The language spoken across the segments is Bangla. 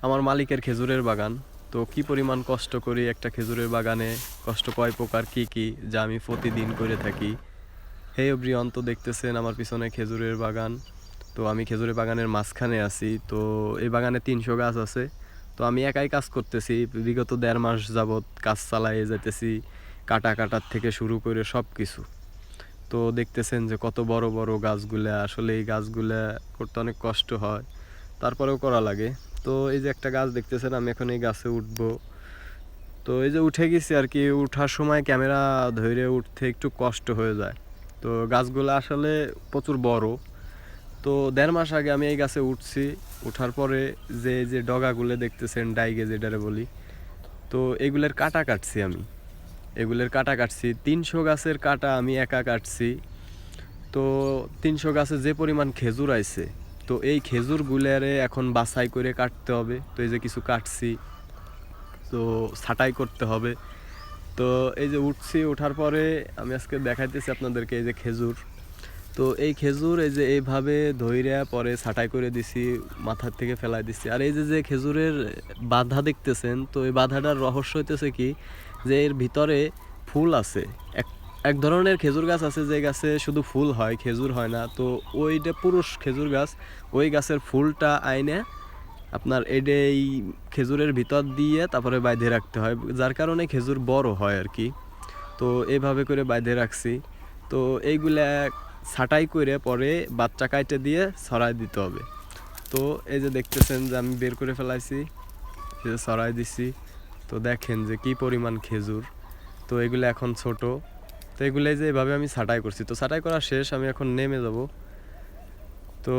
আমার মালিকের খেজুরের বাগান। তো কি পরিমাণ কষ্ট করি একটা খেজুরের বাগানে, কষ্ট কয় প্রকার কি কি যা আমি প্রতিদিন করে থাকি। হে এভরিওয়ান, তো দেখতেছেন আমার পিছনে খেজুরের বাগান। তো আমি খেজুরের বাগানের মাঝখানে আছি। তো এই বাগানে 300 গাছ আছে। তো আমি একাই কাজ করতেছি, বিগত 1.5 মাস যাবৎ কাজ চালাইয়ে যাইতেছি, কাটার থেকে শুরু করে সব কিছু। তো দেখতেছেন যে কত বড় বড় গাছগুলা, আসলে এই গাছগুলা করতে অনেক কষ্ট হয়, তারপরেও করা লাগে। তো এই যে একটা গাছ দেখতেছেন, আমি এখন এই গাছে উঠবো। তো এই যে উঠে গেছি আর কি, উঠার সময় ক্যামেরা ধরে উঠতে একটু কষ্ট হয়ে যায়। তো গাছগুলো আসলে প্রচুর বড়। তো 1.5 মাস আগে আমি এই গাছে উঠছি। উঠার পরে যে যে ডগাগুলো দেখতেছেন, ডাইগে যেটারে বলি, তো এগুলোর কাটা কাটছি আমি। এগুলোর কাটা কাটছি 300 গাছের কাটা আমি একা কাটছি। তো 300 গাছে যে পরিমাণ খেজুর আইছে, তো এই খেজুরগুলারে এখন বাছাই করে কাটতে হবে। তো এই যে কিছু কাটছি, তো ছাঁটাই করতে হবে। তো এই যে উঠছি, ওঠার পরে আমি আজকে দেখাইতেছি আপনাদেরকে এই যে খেজুর। তো এই খেজুর এই যে এইভাবে ধইরা পরে ছাঁটাই করে দিছি, মাথার থেকে ফেলাই দিছি। আর এই যে যে খেজুরের বাধা দেখতেছেন, তো এই বাধাটার রহস্য হইতেছে কি, যে এর ভিতরে ফুল আছে। এক এক ধরনের খেজুর গাছ আছে যে গাছে শুধু ফুল হয়, খেজুর হয় না। তো ওইটা পুরুষ খেজুর গাছ, ওই গাছের ফুলটা আইনে আপনার এই খেজুরের ভিতর দিয়ে তারপরে বাইধে রাখতে হয়, যার কারণে খেজুর বড় হয় আর কি। তো এইভাবে করে বাইধে রাখছি। তো এইগুলা ছাঁটাই করে পরে বাচ্চা কাইটে দিয়ে ছড়াই দিতে হবে। তো এই যে দেখতেছেন যে আমি বের করে ফেলাইছি, এই যে ছড়াই দিছি। তো দেখেন যে কি পরিমাণ খেজুর। তো এগুলো এখন ছোট। তো এগুলাই যে এভাবে আমি ছাঁটাই করছি। তো ছাঁটাই করা শেষ, আমি এখন নেমে যাব। তো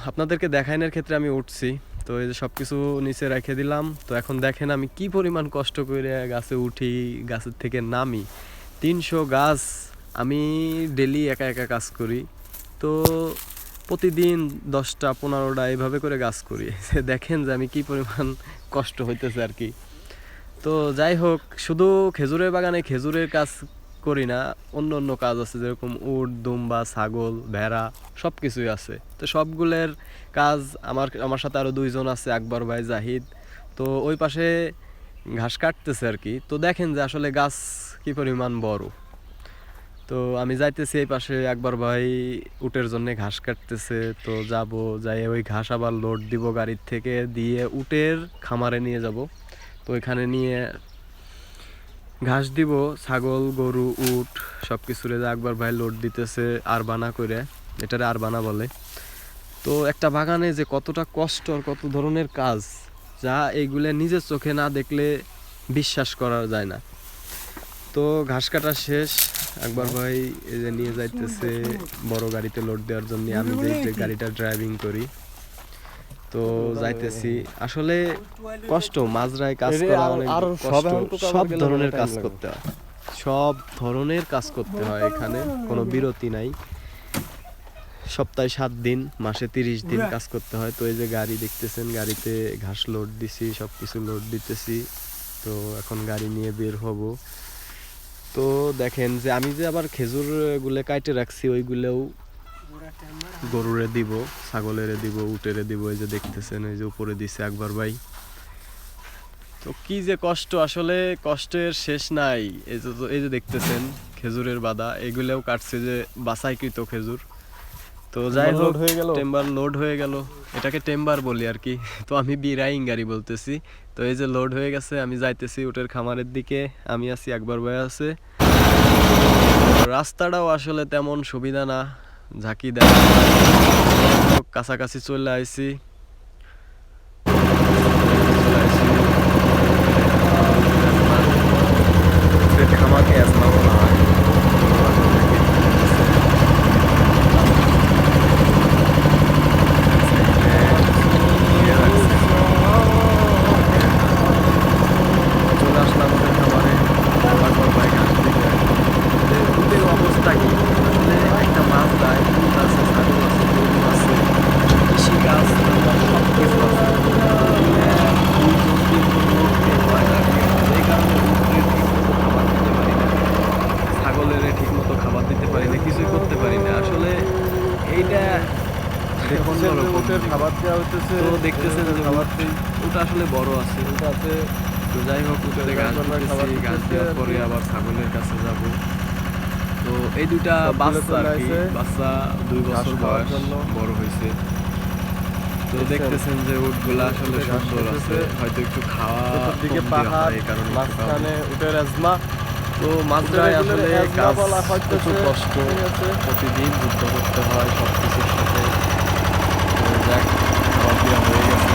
আপনাদেরকে দেখানোর ক্ষেত্রে আমি উঠছি। তো এই যে সব কিছু নিচে রেখে দিলাম। তো এখন দেখেন আমি কি পরিমাণ কষ্ট করে গাছে উঠি, গাছের থেকে নামি। 300 গাছ আমি ডেলি একা একা কাজ করি। তো প্রতিদিন 10টা 15টা এইভাবে করে গাছ করি। দেখেন যে আমি কি পরিমাণ কষ্ট হইতেছে আর কি। তো যাই হোক, শুধু খেজুরের বাগানে খেজুরের কাজ করি না, অন্য অন্য কাজ আছে, যেরকম উট, দুম্বা, ছাগল, ভেড়া, সব কিছুই আছে। তো সবগুলোর কাজ আমার আমার সাথে আরও 2জন আছে, আকবর ভাই, জাহিদ। তো ওই পাশে ঘাস কাটতেছে আর কি। তো দেখেন যে আসলে গাছ কি পরিমাণ বড়। তো আমি যাইতেছি এই পাশে, আকবর ভাই উটের জন্য ঘাস কাটতেছে। তো যাব, যাই ওই ঘাস আবার লোড দিব গাড়ির থেকে, দিয়ে উটের খামারে নিয়ে যাব। তো এখানে নিয়ে ঘাস দিব, ছাগল, গরু, উট সব কিছুরে একবার ভাই লোড দিতেছে আরবানা করে, এটারে আরবানা বলে। তো একটা বাগানে যে কতটা কষ্ট আর কত ধরনের কাজ, যা এইগুলো নিজের চোখে না দেখলে বিশ্বাস করা যায় না। তো ঘাস কাটা শেষ, একবার ভাই এই যে নিয়ে যাইতেছে বড় গাড়িতে লোড দেওয়ার জন্য। আমি যে গাড়িটা ড্রাইভিং করি, তো যাইতেছি। আসলে কষ্ট, মাজরায় কাজ করা অনেক কষ্ট, সব ধরনের কাজ করতে হয়, সব ধরনের কাজ করতে হয়। এখানে কোনো বিরতি নাই, সপ্তাহে 7 দিন, মাসে 30 দিন কাজ করতে হয়। তো এই যে গাড়ি দেখতেছেন, গাড়িতে ঘাস লোড দিছি, সব কিছু লোড দিতেছি। তো এখন গাড়ি নিয়ে বের হব। তো দেখেন যে আমি যে আবার খেজুর গুলো কাইটে রাখছি, ওইগুলোও গরুরে দিব, ছাগলেরে দিব, উটেরে দিব। এই যে দেখতেছেন, এই যে উপরে দিছে একবার ভাই। তো কি যে কষ্ট, আসলে কষ্টের শেষ নাই। এই যে দেখতেছেন খেজুরের বাদা, এগুলোও কাটছে যে বাছাইকৃত খেজুর। তো যাই হোক, টেম্বার লোড হয়ে গেল, এটাকে টেম্বার বলি আর কি। তো আমি বিরাইং গাড়ি বলতেছি। তো এই যে লোড হয়ে গেছে, আমি যাইতেছি উটের খামারের দিকে। আমি আছি, একবার ভাই আছে। রাস্তাটাও আসলে তেমন সুবিধা না, ঝাঁকি দেয়। কাছাকাছি চলে আইছি। খামাকে আসলাম না। চলে আসলাম ওদের খামারে, একবার ভাই ঘাস দিতে। ওদের অবস্থা কি, আসলে একটা মাছ দেয়, দুধ আছে, ছাগল আছে, গরু আছে, কৃষি কাজ, সব কিছু আছে। এই কারণে উটকে ঠিক মতো খাবার দিতে পারি না, ছাগলের ঠিক মতো খাবার দিতে পারি না, কিছুই করতে পারি না আসলে। এইটা দেখতেছেন যে উটের খাবার দেওয়া হইতেছে, তো দেখতেছেন যে উটটা আসলে বড় আছে। উট আছে, তো যাই হোক উটের ঘাস জানোয়ার খাবার দিতেছি, ঘাস দিতেছে দেওয়ার আর পরে কি। আবার ছাগলের কাছে যাব। তো এই দুইটা সবগুলো বাচ্চা আর চলে কি, আসে বাচ্চা 2 ঘাস বছর খাওয়ার বয়স, জন্য। বড় হয়েছে। তো দেখছেন, দেখতেছেন যে উটগুলা আসলে উটে ঘাস সুন্দর আছে, খেতেছে। হয়তো একটু খাওয়া চতুর্দিকে কম দেওয়া হয় পাহাড়, এই কারণে একটু কম। মাঝখানে উটের এজমা। তো উটের মাঝরায় এগুলোর আসলে এজমা কাজ বলা প্রচুর হইতেছে, কষ্ট, ঠিক আছে। প্রতিদিন যুদ্ধ করতে হয় সব কিছুর সাথে। তো যাক, খাবার দেওয়া হয়ে গেছে।